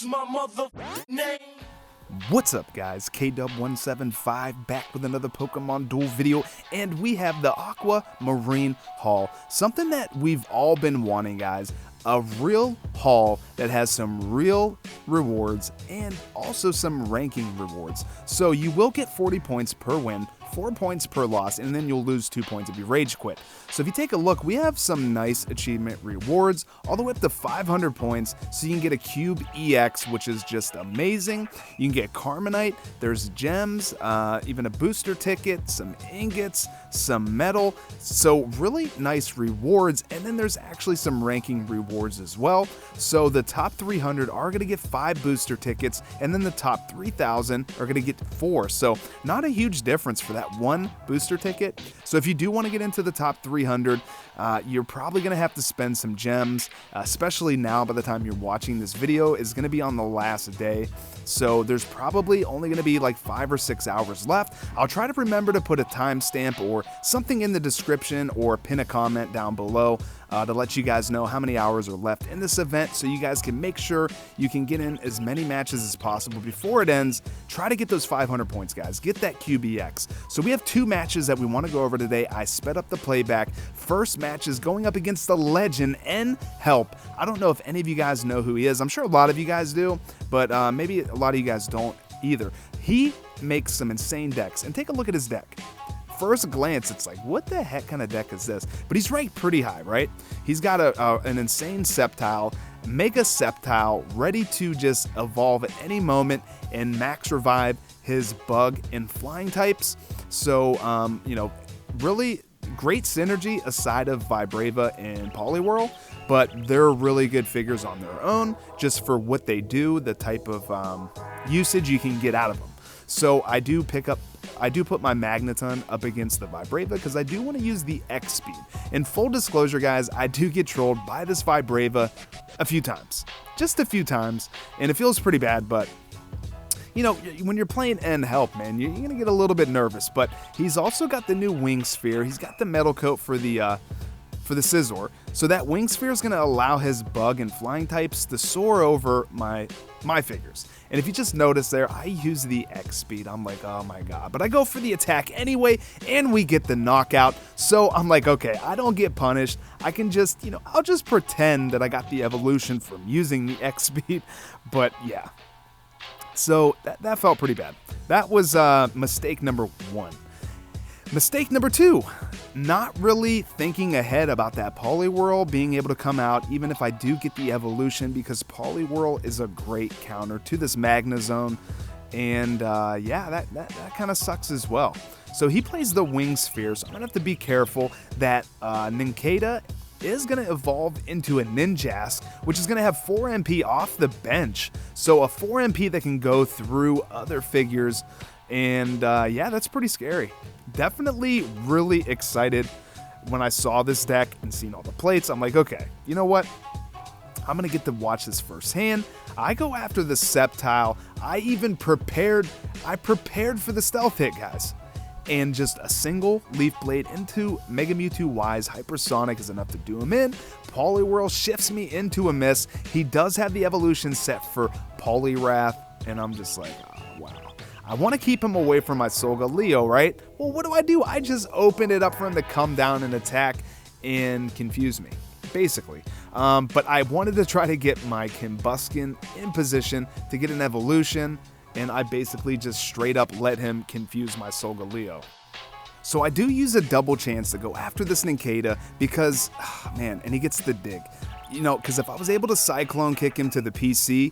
What's my mother name? What's up guys, KW175 back with another Pokemon Duel video, and we have the Aquamarine haul. Something that we've all been wanting, guys. A real haul that has some real rewards and also some ranking rewards. So you will get 40 points per win, 4 points per loss, and then you'll lose 2 points if you rage quit. So if you take a look, we have some nice achievement rewards all the way up to 500 points, so you can get a Cube EX, which is just amazing. You can get Carmonite, there's gems, even a booster ticket, some ingots, some metal, so really nice rewards. And then there's actually some ranking rewards as well. So the top 300 are going to get 5 booster tickets, and then the top 3,000 are going to get 4. So not a huge difference for that one booster ticket. So if you do want to get into the top 300, you're probably going to have to spend some gems, especially now. By the time you're watching this video is going to be on the last day, so there's probably only going to be like 5 or 6 hours left. I'll try to remember to put a timestamp or something in the description or pin a comment down below to let you guys know how many hours are left in this event, so you guys can make sure you can get in as many matches as possible before it ends. Try to get those 500 points, guys. Get that QBX. So we have 2 matches that we want to go over today. I sped up the playback. First match is going up against the legend Help. I don't know if any of you guys know who he is. I'm sure a lot of you guys do, but maybe a lot of you guys don't either. He makes some insane decks, and take a look at his deck. First glance, it's like, what the heck kind of deck is this? But he's ranked pretty high, right? He's got an insane Sceptile, Mega Sceptile, ready to just evolve at any moment and max revive his bug and flying types. So, you know, really great synergy aside of Vibrava and Poliwhirl, but they're really good figures on their own just for what they do, the type of usage you can get out of them. So I do put my Magneton up against the Vibrava because I do want to use the X speed. In full disclosure, guys, I do get trolled by this Vibrava a few times, just a few times, and it feels pretty bad. But you know, when you're playing Help, man, you're gonna get a little bit nervous. But he's also got the new Wing Sphere. He's got the Metal Coat for the Scizor, so that Wing Sphere is gonna allow his bug and flying types to soar over my figures. And if you just notice there, I use the X speed. I'm like, oh my god. But I go for the attack anyway, and we get the knockout. So I'm like, okay, I don't get punished. I can just, you know, I'll just pretend that I got the evolution from using the X speed. But yeah. So that felt pretty bad. That was mistake number 1. Mistake number 2, not really thinking ahead about that Poliwhirl being able to come out even if I do get the evolution, because Poliwhirl is a great counter to this Magnezone, and yeah, that kind of sucks as well. So he plays the Wing Sphere, so I'm going to have to be careful that Nincada is going to evolve into a Ninjask, which is going to have 4 MP off the bench, so a 4 MP that can go through other figures. And yeah, that's pretty scary. Definitely really excited when I saw this deck and seen all the plates. I'm like, okay, you know what? I'm going to get to watch this firsthand. I go after the Sceptile. I even prepared for the stealth hit, guys. And just a single Leaf Blade into Mega Mewtwo Wise Hypersonic is enough to do him in. Poliwhirl shifts me into a miss. He does have the evolution set for Poliwrath, and I'm just like, oh, wow. I want to keep him away from my Solgaleo, right? Well, what do? I just open it up for him to come down and attack and confuse me, basically. But I wanted to try to get my Combuskin in position to get an evolution, and I basically just straight up let him confuse my Solgaleo. So I do use a double chance to go after this Nincada because, man, and he gets the dig. You know, because if I was able to Cyclone kick him to the PC,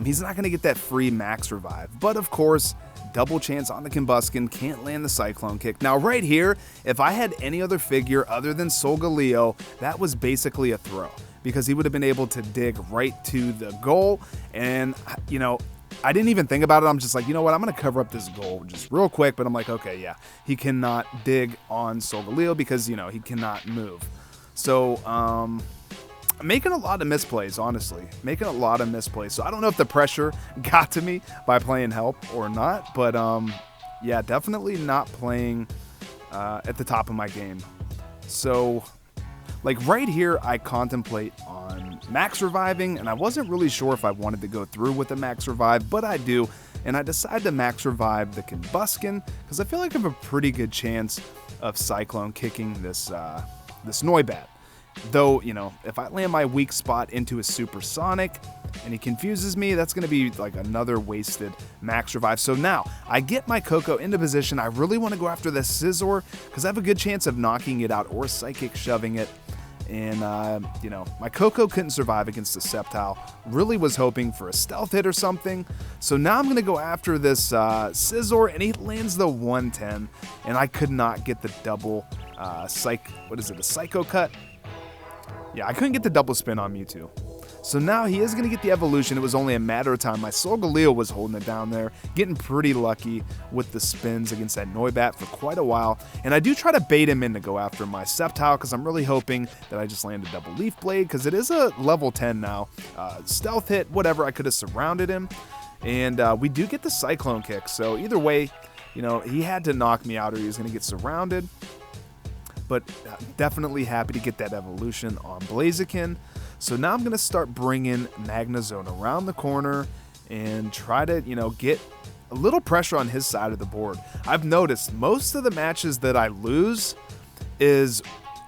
he's not going to get that free max revive. But of course, double chance on the Combuskin, can't land the Cyclone kick. Now right here, if I had any other figure other than Solgaleo, that was basically a throw, because he would have been able to dig right to the goal. And, you know, I didn't even think about it. I'm just like, you know what, I'm going to cover up this goal just real quick. But I'm like, okay, yeah, he cannot dig on Solgaleo because, you know, he cannot move. So, making a lot of misplays, honestly. Making a lot of misplays. So I don't know if the pressure got to me by playing Help or not. But, yeah, definitely not playing at the top of my game. So, like right here, I contemplate on max reviving, and I wasn't really sure if I wanted to go through with a max revive, but I do, and I decided to max revive the Combuskin because I feel like I have a pretty good chance of Cyclone kicking this Noibat. Though, you know, if I land my weak spot into a Supersonic and he confuses me, that's going to be like another wasted max revive. So now I get my Koko into position. I really want to go after the Scizor because I have a good chance of knocking it out or Psychic shoving it. And, you know, my Koko couldn't survive against the Sceptile. Really was hoping for a stealth hit or something. So now I'm going to go after this Scizor, and he lands the 110. And I could not get the double a Psycho Cut? Yeah, I couldn't get the double spin on Mewtwo. So now he is going to get the evolution. It was only a matter of time. My Solgaleo was holding it down there, getting pretty lucky with the spins against that Noibat for quite a while. And I do try to bait him in to go after my Sceptile because I'm really hoping that I just land a double Leaf Blade because it is a level 10 now. Stealth hit, whatever, I could have surrounded him. And we do get the Cyclone kick. So either way, you know, he had to knock me out or he was going to get surrounded. But definitely happy to get that evolution on Blaziken. So now I'm going to start bringing Magnezone around the corner and try to, you know, get a little pressure on his side of the board. I've noticed most of the matches that I lose is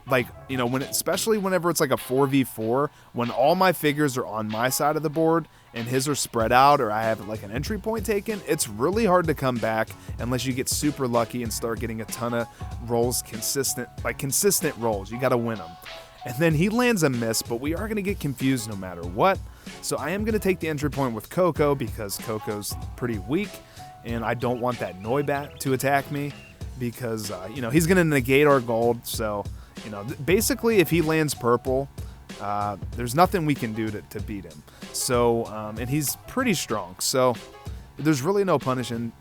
like, you know, especially whenever it's like a 4v4, when all my figures are on my side of the board and his are spread out or I have like an entry point taken, it's really hard to come back unless you get super lucky and start getting a ton of rolls, consistent rolls. You got to win them. And then he lands a miss, but we are going to get confused no matter what. So I am going to take the entry point with Koko because Koko's pretty weak and I don't want that Noibat to attack me because, you know, he's going to negate our gold. So, you know, basically if he lands purple, there's nothing we can do to beat him. So, and he's pretty strong. So there's really no punishing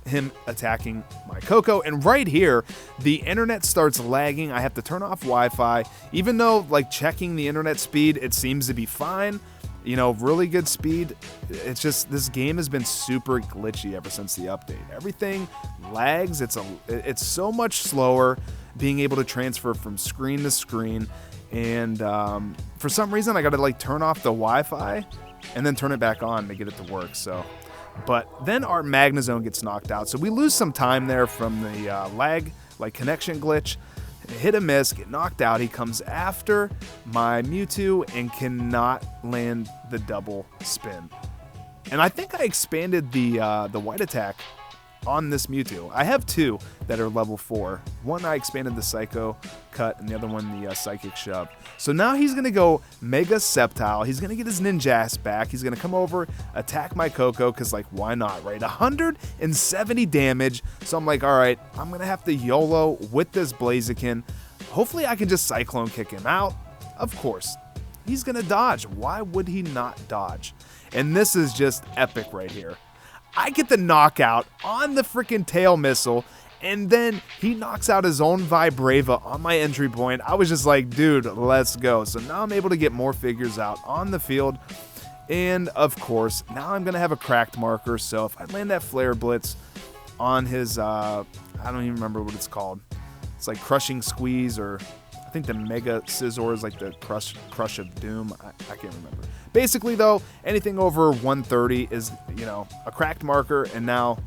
him attacking my Koko. And right here, the internet starts lagging. I have to turn off Wi-Fi. Even though, like, checking the internet speed, it seems to be fine. You know, really good speed. It's just, this game has been super glitchy ever since the update. Everything lags. It's so much slower being able to transfer from screen to screen. And for some reason, I got to, like, turn off the Wi-Fi and then turn it back on to get it to work. So, but then our Magnezone gets knocked out. So we lose some time there from the lag, like connection glitch. Hit a miss, get knocked out. He comes after my Mewtwo and cannot land the double spin. And I think I expanded the white attack on this Mewtwo. I have two that are level 4. One I expanded the Psycho Cut and the other one the Psychic Shove. So now he's going to go Mega Sceptile. He's going to get his Ninjask back. He's going to come over, attack my Koko because, like, why not, right? 170 damage. So I'm like, all right, I'm going to have to YOLO with this Blaziken. Hopefully I can just Cyclone kick him out. Of course, he's going to dodge. Why would he not dodge? And this is just epic right here. I get the knockout on the freaking tail missile, and then he knocks out his own Vibrava on my entry point. I was just like, dude, let's go. So now I'm able to get more figures out on the field. And of course, now I'm going to have a cracked marker. So if I land that Flare Blitz on his, I don't even remember what it's called. It's like Crushing Squeeze, or I think the Mega Scizor is like the Crush of Doom. I can't remember. Basically, though, anything over 130 is, you know, a cracked marker, and now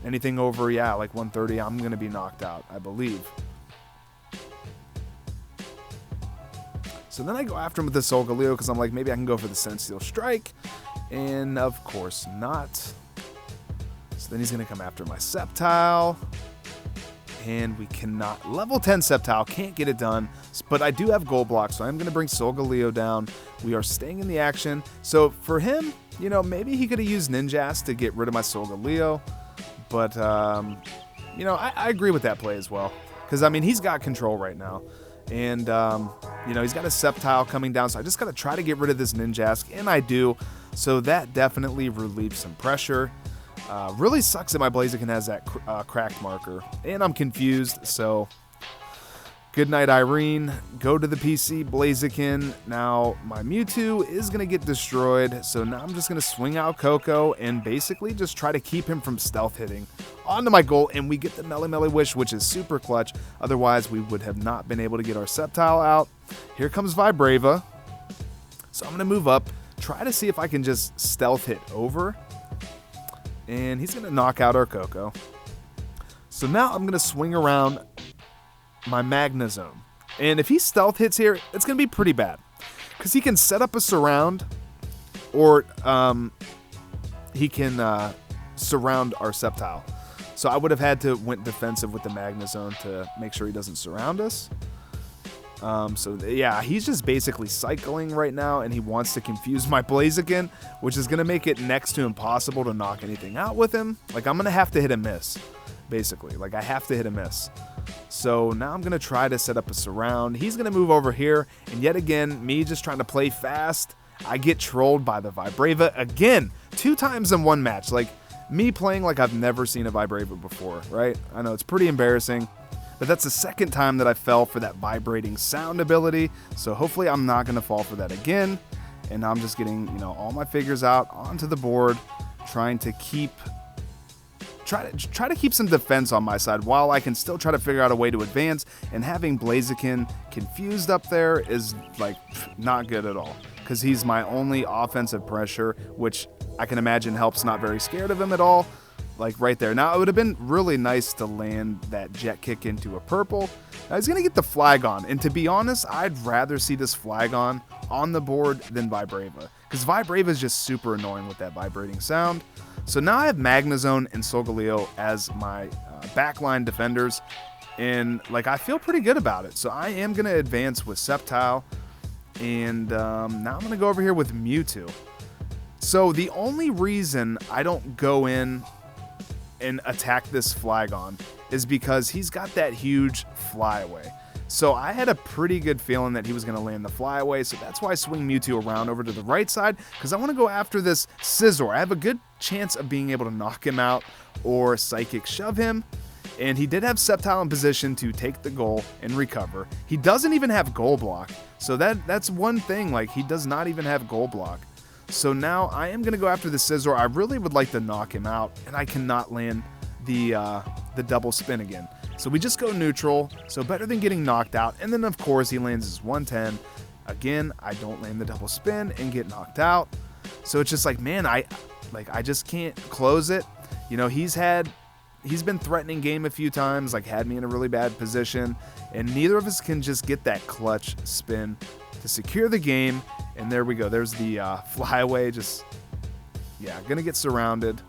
anything over, yeah, like 130, I'm going to be knocked out, I believe. So then I go after him with the Solgaleo because I'm like, maybe I can go for the Sentient Strike, and of course not. So then he's going to come after my Sceptile. And we cannot. Level 10 Sceptile, can't get it done. But I do have Gold Block, so I'm going to bring Solgaleo down. We are staying in the action. So for him, you know, maybe he could have used Ninjask to get rid of my Solgaleo. But, you know, I agree with that play as well. Because, I mean, he's got control right now. And, you know, he's got a Sceptile coming down. So I just got to try to get rid of this Ninjask. And I do. So that definitely relieves some pressure. Really sucks that my Blaziken has that cracked marker, and I'm confused, so good night, Irene. Go to the PC, Blaziken. Now my Mewtwo is going to get destroyed, so now I'm just going to swing out Koko and basically just try to keep him from stealth hitting onto my goal, and we get the Melee Wish, which is super clutch. Otherwise, we would have not been able to get our Sceptile out. Here comes Vibrava. So I'm going to move up, try to see if I can just stealth hit over. And he's going to knock out our Coco. So now I'm going to swing around my Magnezone. And if he stealth hits here, it's going to be pretty bad. Because he can set up a surround, or he can surround our Sceptile. So I would have had to went defensive with the Magnezone to make sure he doesn't surround us. So yeah, he's just basically cycling right now, and he wants to confuse my Blaziken, which is going to make it next to impossible to knock anything out with him. Like, I'm going to have to hit a miss, basically. Like, I have to hit a miss. So now I'm going to try to set up a surround. He's going to move over here, and yet again, me just trying to play fast, I get trolled by the Vibrava again, 2 times in one match. Like, me playing like I've never seen a Vibrava before, right? I know, it's pretty embarrassing, but that's the second time that I fell for that vibrating sound ability, so hopefully I'm not going to fall for that again, and I'm just getting, you know, all my figures out onto the board, trying to keep... Try to keep some defense on my side while I can still try to figure out a way to advance, and having Blaziken confused up there is, like, not good at all, because he's my only offensive pressure, which I can imagine helps not very scared of him at all, like right there. Now, it would have been really nice to land that Jet Kick into a purple. Now, he's going to get the Flygon, and to be honest, I'd rather see this Flygon on the board than Vibrava, because Vibrava is just super annoying with that vibrating sound. So now I have Magnezone and Solgaleo as my backline defenders, and like, I feel pretty good about it. So I am going to advance with Sceptile, and now I'm going to go over here with Mewtwo. So the only reason I don't go in and attack this Flygon is because he's got that huge flyaway. So I had a pretty good feeling that he was going to land the flyaway, so that's why I swing Mewtwo around over to the right side, because I want to go after this Scizor. I have a good chance of being able to knock him out or Psychic Shove him, and he did have Sceptile in position to take the goal and recover. He doesn't even have Goal Block, so that's one thing, like, he does not even have Goal Block. So now I am going to go after the Scizor. I really would like to knock him out, and I cannot land the double spin again. So we just go neutral, so better than getting knocked out. And then, of course, he lands his 110. Again, I don't land the double spin and get knocked out. So it's just like, man, I just can't close it. You know, he's been threatening game a few times, like had me in a really bad position, and neither of us can just get that clutch spin to secure the game. And there we go. There's the flyaway. Just, yeah, gonna get surrounded.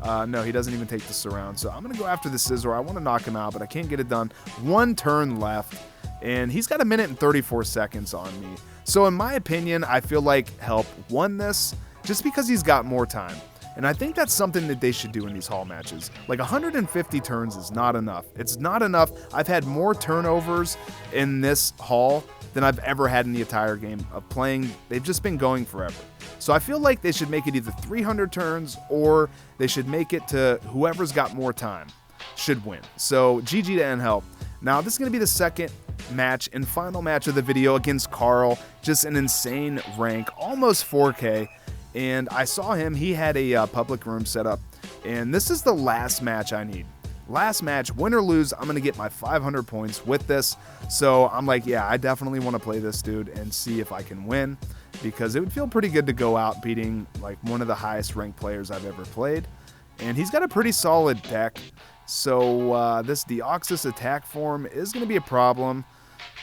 No, he doesn't even take the surround. So I'm going to go after the Scizor. I want to knock him out, but I can't get it done. 1 turn left, and he's got 1 minute and 34 seconds on me. So in my opinion, I feel like Help won this just because he's got more time. And I think that's something that they should do in these hall matches. Like, 150 turns is not enough. It's not enough. I've had more turnovers in this hall than I've ever had in the entire game of playing. They've just been going forever. So I feel like they should make it either 300 turns, or they should make it to whoever's got more time should win. So GG to N-Help. Now, this is going to be the second match and final match of the video against Carl. Just an insane rank, almost 4K. And I saw him, he had a public room set up, and this is the last match I need. Last match, win or lose, I'm going to get my 500 points with this. So I'm like, yeah, I definitely want to play this dude and see if I can win, because it would feel pretty good to go out beating like one of the highest ranked players I've ever played. And he's got a pretty solid deck. So this Deoxys attack form is going to be a problem.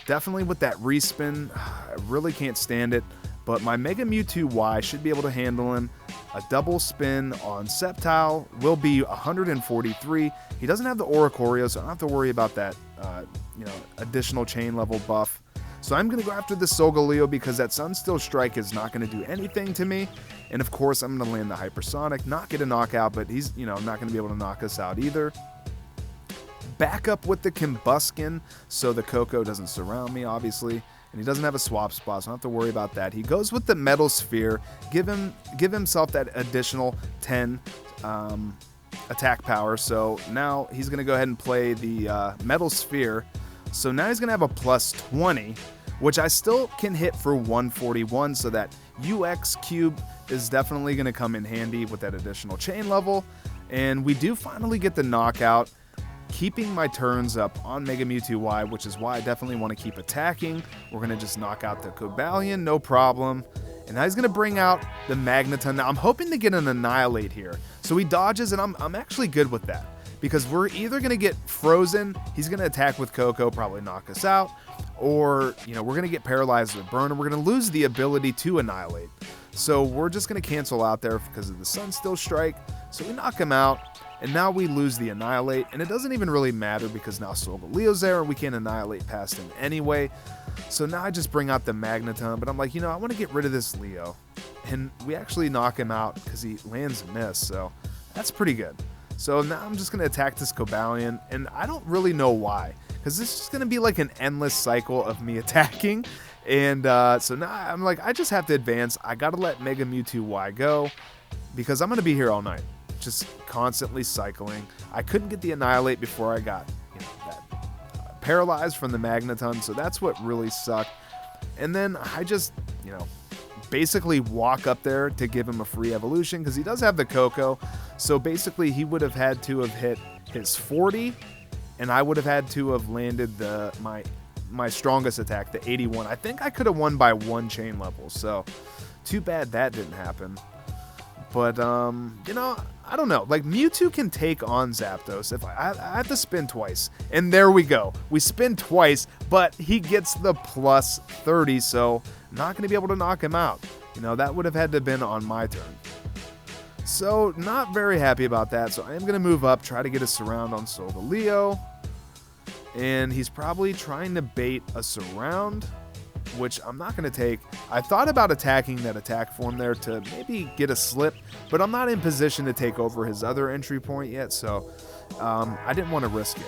Definitely with that respin, I really can't stand it. But my Mega Mewtwo Y should be able to handle him. A double spin on Sceptile will be 143. He doesn't have the Oricorio, so I don't have to worry about that additional chain level buff. So I'm going to go after the Solgaleo because that Sunsteel Strike is not going to do anything to me. And of course, I'm going to land the Hypersonic, not get a knockout, but he's not going to be able to knock us out either. Back up with the Combuskin so the Coco doesn't surround me, obviously. And he doesn't have a swap spot, so I don't have to worry about that. He goes with the Metal Sphere, give himself that additional 10 attack power. So now he's going to go ahead and play the Metal Sphere. So now he's going to have a plus 20, which I still can hit for 141. So that UX Cube is definitely going to come in handy with that additional chain level. And we do finally get the knockout, keeping my turns up on Mega Mewtwo Y, which is why I definitely want to keep attacking. We're going to just knock out the Cobalion, no problem. And now he's going to bring out the Magneton. Now I'm hoping to get an Annihilate here. So he dodges, and I'm actually good with that. Because we're either going to get frozen, he's going to attack with Coco, probably knock us out, or, you know, we're going to get paralyzed with Burn, and we're going to lose the ability to Annihilate. So we're just going to cancel out there because of the Sunsteel Strike. So we knock him out, and now we lose the Annihilate, and it doesn't even really matter because now Solgaleo's there, and we can't Annihilate past him anyway. So now I just bring out the Magneton, but I'm like, you know, I want to get rid of this Leo. And we actually knock him out because he lands a miss, so that's pretty good. So now I'm just going to attack this Cobalion, and I don't really know why, because this is going to be like an endless cycle of me attacking, and so now I'm like, I just have to advance. I got to let Mega Mewtwo Y go, because I'm going to be here all night, just constantly cycling. I couldn't get the Annihilate before I got, you know, that paralyzed from the Magneton, so that's what really sucked. And then I just, you know, basically walk up there to give him a free evolution because he does have the Coco. So basically he would have had to have hit his 40, and I would have had to have landed my strongest attack, the 81. I think I could have won by 1 chain level, so too bad that didn't happen. But you know, I don't know, like Mewtwo can take on Zapdos if I have to spin twice, and there we go, we spin twice, but he gets the plus 30, so not going to be able to knock him out. You know, that would have had to have been on my turn. So not very happy about that, so I am going to move up, try to get a Surround on Solgaleo, and he's probably trying to bait a Surround, which I'm not going to take. I thought about attacking that attack form there to maybe get a slip, but I'm not in position to take over his other entry point yet, so I didn't want to risk it.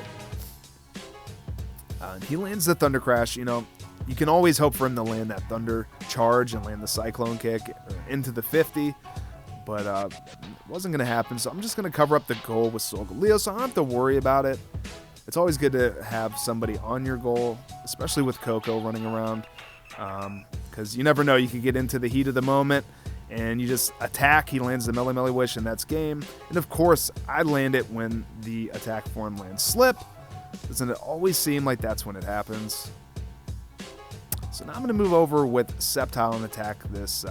He lands the Thunder Crash. You know, you can always hope for him to land that Thunder Charge and land the Cyclone Kick into the 50, but it wasn't going to happen, so I'm just going to cover up the goal with Solgaleo, so I don't have to worry about it. It's always good to have somebody on your goal, especially with Coco running around, because you never know, you could get into the heat of the moment, and you just attack, he lands the Melee Wish, and that's game. And of course, I land it when the attack form lands Slip. Doesn't it always seem like that's when it happens? So now I'm going to move over with Sceptile and attack this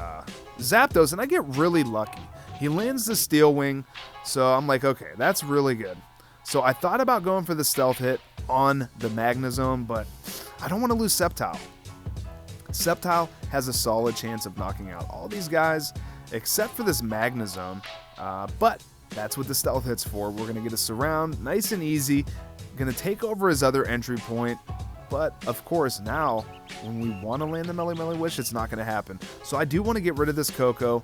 Zapdos, and I get really lucky. He lands the Steel Wing, so I'm like, okay, that's really good. So I thought about going for the Stealth hit on the Magnezone, but I don't want to lose Sceptile. Sceptile has a solid chance of knocking out all these guys, except for this Magnezone, but that's what the Stealth hit's for. We're going to get a Surround, nice and easy. Going to take over his other entry point, but of course now, when we want to land the Melee Wish, it's not going to happen. So I do want to get rid of this Coco.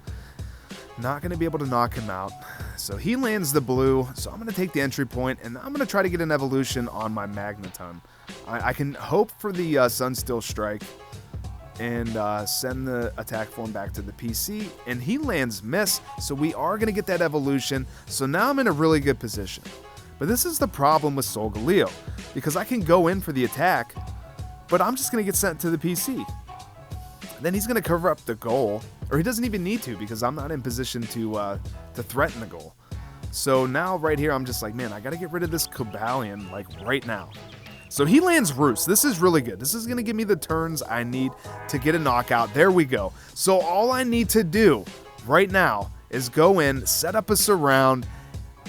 Not going to be able to knock him out. So he lands the blue, so I'm going to take the entry point, and I'm going to try to get an evolution on my Magneton. I can hope for the Sunsteel Strike and send the attack form back to the PC, and he lands Miss, so we are going to get that evolution. So now I'm in a really good position. But this is the problem with Solgaleo, because I can go in for the attack, but I'm just going to get sent to the PC. Then he's going to cover up the goal, or he doesn't even need to because I'm not in position to threaten the goal. So now right here, I'm just like, man, I got to get rid of this Cobalion, like right now. So he lands Roost. This is really good. This is going to give me the turns I need to get a knockout. There we go. So all I need to do right now is go in, set up a Surround,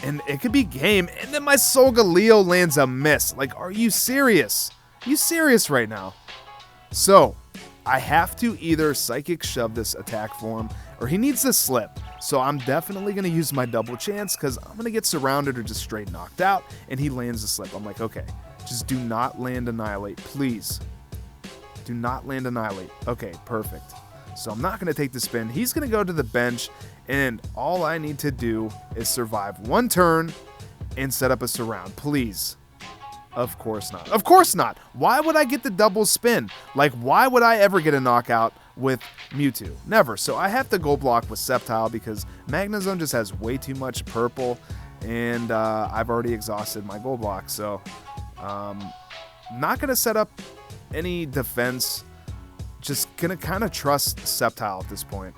and it could be game. And then my Solgaleo lands a Miss. Like, are you serious? Are you serious right now? So I have to either Psychic Shove this attack form, or he needs to Slip. So I'm definitely going to use my double chance because I'm going to get surrounded or just straight knocked out, and he lands a Slip. I'm like, okay, just do not land Annihilate, please. Do not land Annihilate. Okay, perfect. So I'm not going to take the spin. He's going to go to the bench, and all I need to do is survive one turn and set up a Surround, please. Of course not. Of course not. Why would I get the double spin? Like, why would I ever get a knockout with Mewtwo? Never. So I have to go block with Sceptile because Magnezone just has way too much purple, and I've already exhausted my gold block. So not going to set up any defense. Just going to kind of trust Sceptile at this point.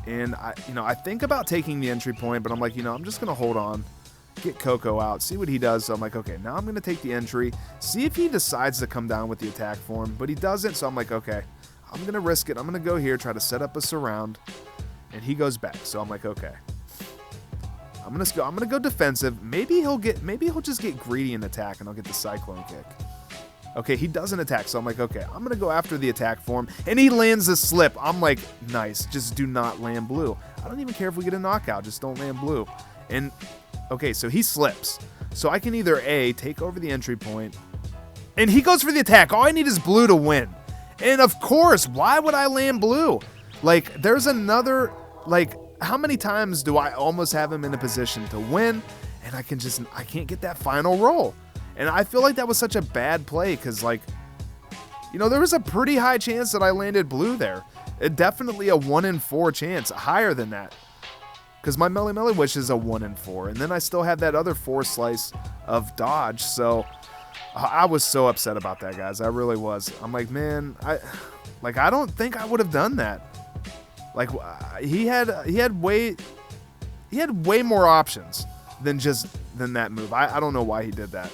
And I think about taking the entry point, but I'm like, I'm just going to hold on. Get Coco out, see what he does. So I'm like, okay, now I'm going to take the entry, see if he decides to come down with the attack form, but he doesn't, so I'm like, okay, I'm going to risk it. I'm going to go here, try to set up a surround, and he goes back. So I'm like, okay. I'm gonna go defensive. Maybe he'll just get greedy and attack, and I'll get the Cyclone kick. Okay, he doesn't attack, so I'm like, okay, I'm gonna go after the attack form, and he lands a slip. I'm like, nice, just do not land blue. I don't even care if we get a knockout, just don't land blue. And okay, so he slips. So I can either A, take over the entry point, and he goes for the attack. All I need is blue to win. And of course, why would I land blue? Like, there's another, like, how many times do I almost have him in a position to win, and I can't get that final roll? And I feel like that was such a bad play because, like, you know, there was a pretty high chance that I landed blue there. Definitely a 1 in 4 chance, higher than that. Because my Melly Melly Wish is a 1 in 4, and then I still have that other 4 slice of dodge, so I was so upset about that, guys. I really was. I'm like, man, I don't think I would have done that. Like, he had way more options than that move. I don't know why he did that.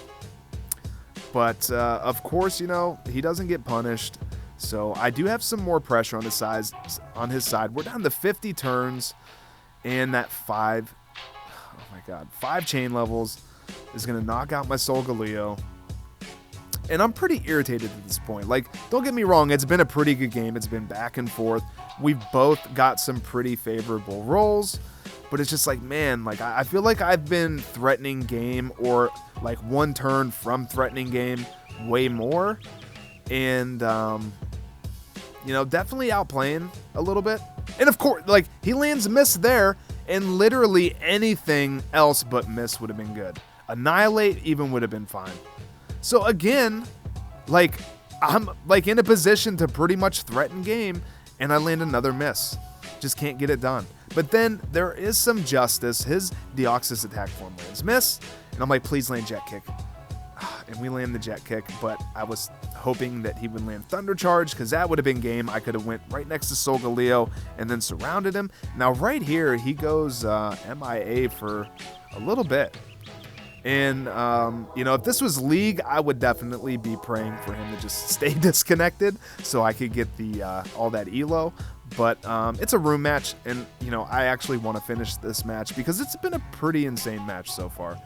But of course, you know, he doesn't get punished. So I do have some more pressure on his side. We're down to 50 turns, and that 5 chain levels is gonna knock out my Solgaleo. And I'm pretty irritated at this point. Like, don't get me wrong, it's been a pretty good game. It's been back and forth. We've both got some pretty favorable rolls, but it's just like, man, like, I feel like I've been threatening game, or like one turn from threatening game, way more. And, you know, definitely outplaying a little bit. And of course, like, he lands miss there, and literally anything else but miss would have been good. Annihilate even would have been fine. So again, like, I'm like in a position to pretty much threaten game, and I land another miss. Just can't get it done. But then there is some justice. His Deoxys attack form lands miss, and I'm like, please land Jet Kick. And we land the Jet Kick, but I was hoping that he would land Thunder Charge, because that would have been game. I could have went right next to Solgaleo and then surrounded him. Now right here, he goes MIA for a little bit. And, you know, if this was League, I would definitely be praying for him to just stay disconnected so I could get the all that elo. But it's a room match, and, you know, I actually want to finish this match because it's been a pretty insane match so far.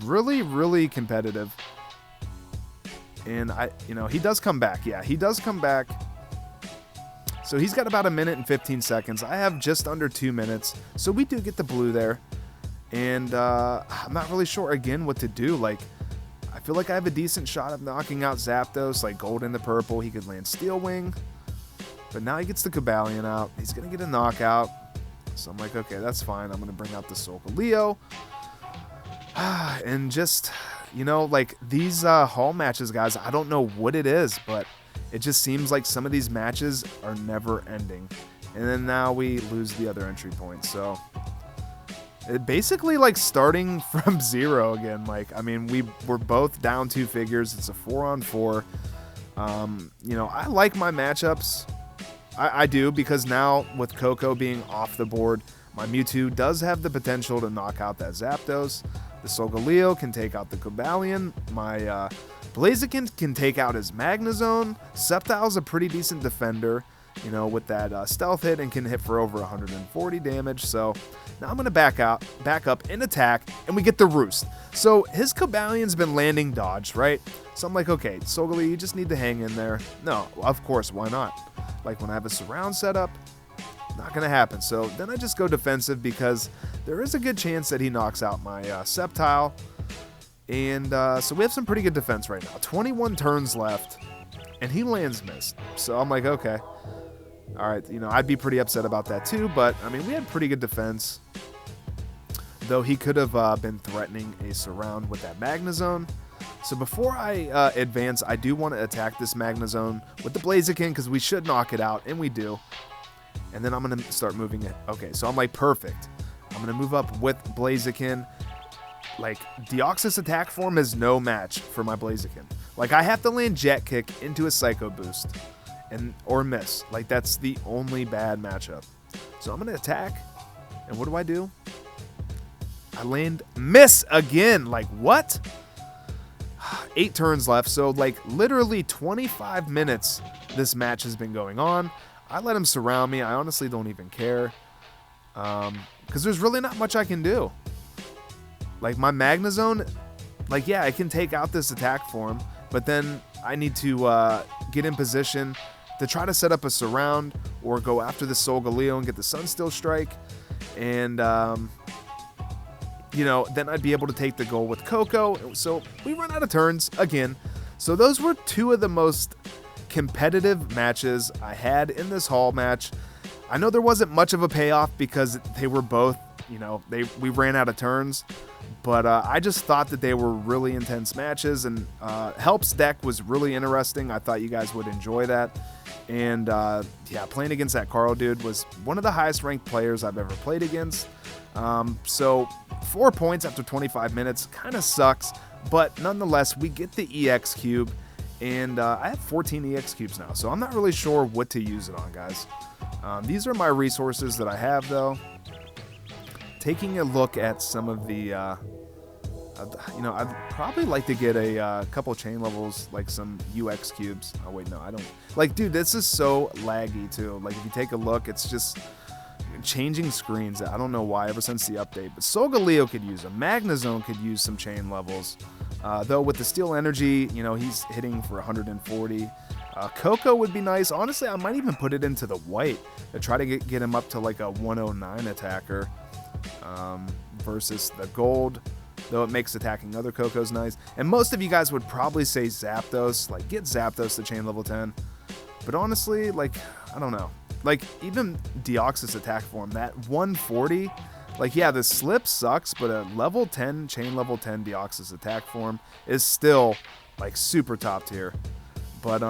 Really, really competitive. And, you know, he does come back. Yeah, he does come back. So he's got about 1 minute and 15 seconds. I have just under 2 minutes. So we do get the blue there. And I'm not really sure, again, what to do. Like, I feel like I have a decent shot of knocking out Zapdos, like gold in the purple. He could land Steel Wing. But now he gets the Cobalion out. He's going to get a knockout. So I'm like, okay, that's fine. I'm going to bring out the Solgaleo. And just, you know, like these hall matches, guys, I don't know what it is, but it just seems like some of these matches are never ending. And then now we lose the other entry point. So it basically like starting from 0 again. Like, I mean, we're both down 2 figures. It's a 4-on-4. You know, I like my matchups. I do, because now with Coco being off the board, my Mewtwo does have the potential to knock out that Zapdos. The Solgaleo can take out the Cobalion. My Blaziken can take out his Magnezone. Sceptile's a pretty decent defender, you know, with that stealth hit, and can hit for over 140 damage. So now I'm going to back up and attack, and we get the Roost. So his Cobalion's been landing dodge, right? So I'm like, okay, Solgaleo, you just need to hang in there. No, of course, why not? Like, when I have a surround set up, not going to happen. So then I just go defensive, because there is a good chance that he knocks out my Sceptile. And so we have some pretty good defense right now. 21 turns left, and he lands missed. So I'm like, okay. All right, you know, I'd be pretty upset about that too. But, I mean, we had pretty good defense. Though he could have been threatening a surround with that Magnezone. So before I advance, I do want to attack this Magnezone with the Blaziken, because we should knock it out, and we do. And then I'm going to start moving it. Okay, so I'm like, perfect. I'm going to move up with Blaziken. Like, Deoxys attack form is no match for my Blaziken. Like, I have to land Jet Kick into a Psycho Boost, or miss. Like, that's the only bad matchup. So I'm going to attack, and what do? I land miss again. Like, what? 8 turns left, so like literally 25 minutes this match has been going on. I let him surround me. I honestly don't even care. Because there's really not much I can do. Like, my Magnezone, like, yeah, I can take out this attack form, but then I need to get in position to try to set up a surround or go after the Solgaleo and get the Sunsteel Strike. And, you know, then I'd be able to take the goal with Coco. So we run out of turns again. So those were two of the most competitive matches I had in this haul match. I know there wasn't much of a payoff because they were both, you know, we ran out of turns. But I just thought that they were really intense matches, and Help's deck was really interesting. I thought you guys would enjoy that. And yeah, playing against that Carl dude was one of the highest ranked players I've ever played against. So 4 points after 25 minutes kind of sucks, but nonetheless, we get the EX Cube, and I have 14 EX Cubes now, so I'm not really sure what to use it on, guys. These are my resources that I have, though. Taking a look at some of the, you know, I'd probably like to get a couple chain levels, like some UX cubes. Oh, wait, no, I don't. Like, dude, this is so laggy, too. Like, if you take a look, it's just changing screens. I don't know why, ever since the update. But Solgaleo could use them. Magnezone could use some chain levels. Though, with the Steel Energy, you know, he's hitting for 140. Coco would be nice. Honestly, I might even put it into the white to try to get him up to, like, a 109 attacker. Versus the gold, though it makes attacking other Cocos nice. And most of you guys would probably say Zapdos, like get Zapdos to chain level 10. But honestly, like, I don't know. Like, even Deoxys attack form, that 140, like, yeah, the slip sucks, but a level 10, chain level 10 Deoxys attack form is still, like, super top tier. But,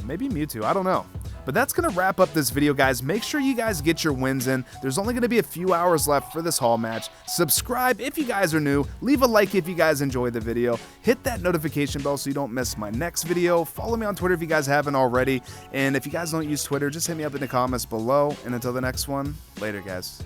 maybe Mewtwo, I don't know. But that's going to wrap up this video, guys. Make sure you guys get your wins in. There's only going to be a few hours left for this haul match. Subscribe if you guys are new. Leave a like if you guys enjoyed the video. Hit that notification bell so you don't miss my next video. Follow me on Twitter if you guys haven't already. And if you guys don't use Twitter, just hit me up in the comments below. And until the next one, later, guys.